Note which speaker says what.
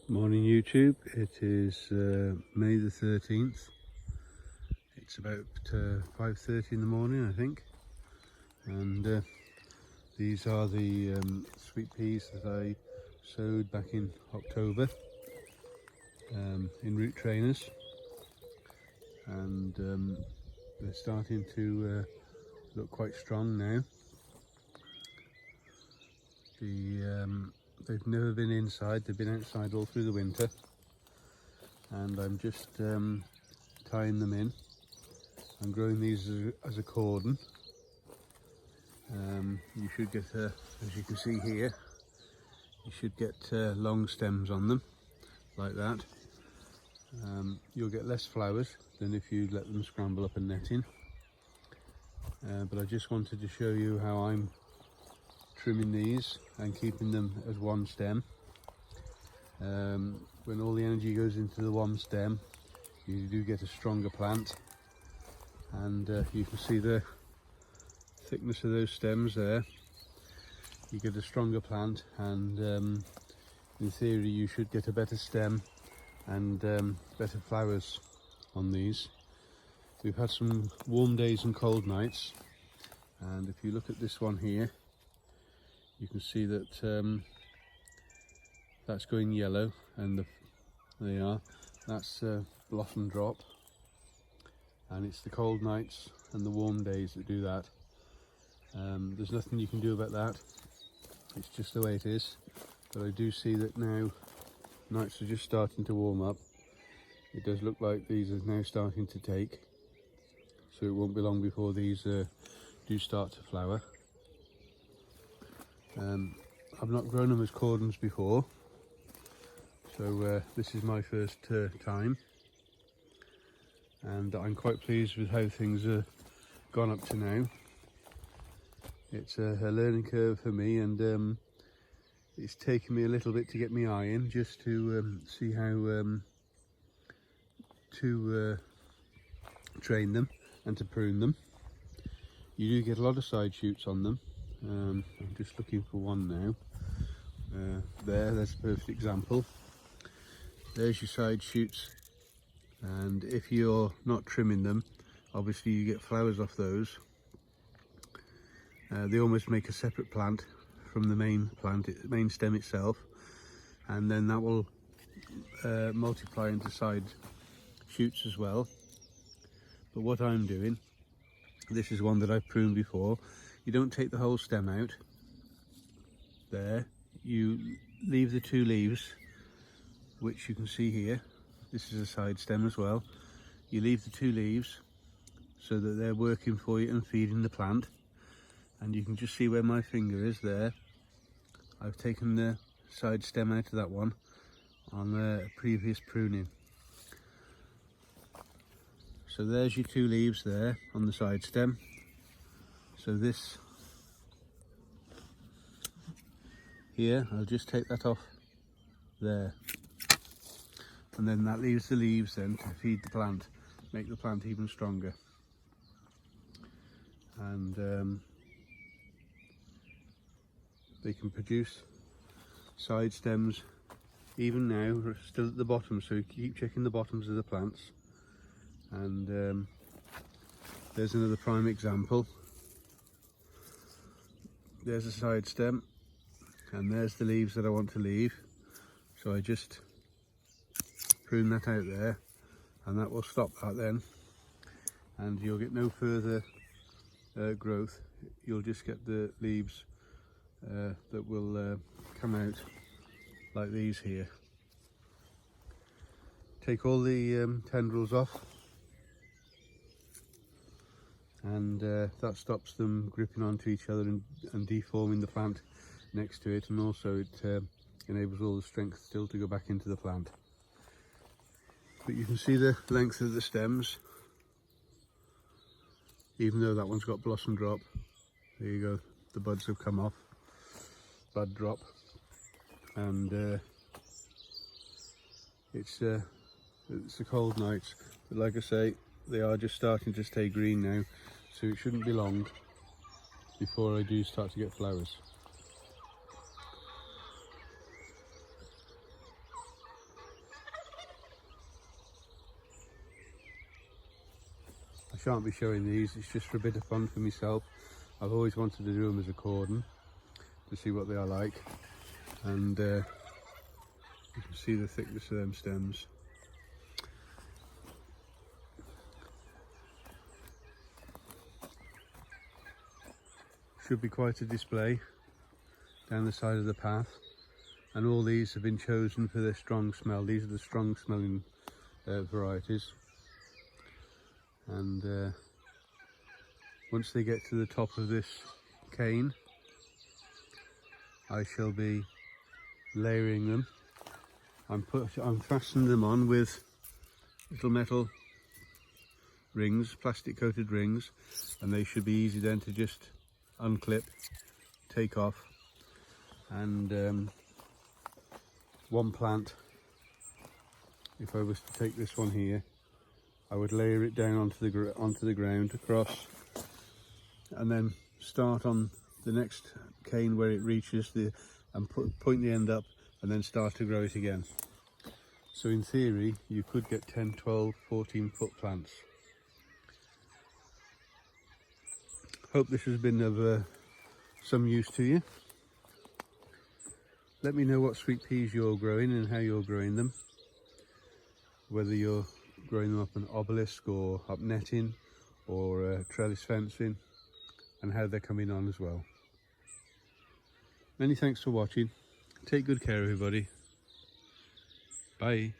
Speaker 1: Morning YouTube, it is May the 13th. It's about 5:30 in the morning, I think, and these are the sweet peas that I sowed back in October in root trainers, and they're starting to look quite strong now. They've never been inside, they've been outside all through the winter, and I'm just tying them in. I'm growing these as a cordon. You should get, as you can see here, you should get long stems on them, like that. You'll get less flowers than if you let them scramble up and net in. But I just wanted to show you how I'm trimming these and keeping them as one stem. When all the energy goes into the one stem, you do get a stronger plant, and you can see the thickness of those stems there. You get a stronger plant, and in theory you should get a better stem and better flowers on these. We've had some warm days and cold nights, and if you look at this one here, you can see that that's going yellow, and there they are. That's blossom drop, and it's the cold nights and the warm days that do that. There's nothing you can do about that. It's just the way it is. But I do see that now nights are just starting to warm up. It does look like these are now starting to take, so it won't be long before these do start to flower. I've not grown them as cordons before, so this is my first time, and I'm quite pleased with how things have gone up to now. It's a learning curve for me, and it's taken me a little bit to get my eye in, just to see how to train them and to prune them. You do get a lot of side shoots on them. I'm just looking for one now. There's a perfect example. There's your side shoots, and if you're not trimming them, obviously you get flowers off those. They almost make a separate plant from the main plant, main stem itself, and then that will multiply into side shoots as well. But what I'm doing, this is one that I've pruned before. You don't take the whole stem out there, you leave the two leaves, which you can see here. This is a side stem as well. You leave the two leaves so that they're working for you and feeding the plant, and you can just see where my finger is there. I've taken the side stem out of that one on a previous pruning. So there's your two leaves there on the side stem. So this here, I'll just take that off there, and then that leaves the leaves then to feed the plant, make the plant even stronger. And they can produce side stems even now. We're still at the bottom, so you keep checking the bottoms of the plants. And there's another prime example. There's a side stem, and there's the leaves that I want to leave, so I just prune that out there, and that will stop that then, and you'll get no further growth. You'll just get the leaves that will come out like these here. Take all the tendrils off, and that stops them gripping onto each other and deforming the plant next to it, and also it enables all the strength still to go back into the plant. But you can see the length of the stems, even though that one's got blossom drop. There you go, the buds have come off, bud drop, and it's a cold night, but like I say, they are just starting to stay green now, so it shouldn't be long before I do start to get flowers. I shan't be showing these, it's just for a bit of fun for myself. I've always wanted to do them as a cordon to see what they are like, and you can see the thickness of them stems. Should be quite a display down the side of the path, and all these have been chosen for their strong smell. These are the strong smelling varieties, and once they get to the top of this cane, I shall be layering them. I'm fastening them on with little metal rings, plastic coated rings, and they should be easy then to just unclip, take off, and one plant, if I was to take this one here, I would layer it down onto the ground across, and then start on the next cane where it reaches and point the end up, and then start to grow it again. So in theory you could get 10, 12, 14 foot plants. Hope this has been of some use to you. Let me know what sweet peas you're growing and how you're growing them, whether you're growing them up an obelisk or up netting or trellis fencing, and how they're coming on as well. Many thanks for watching. Take good care, everybody. Bye.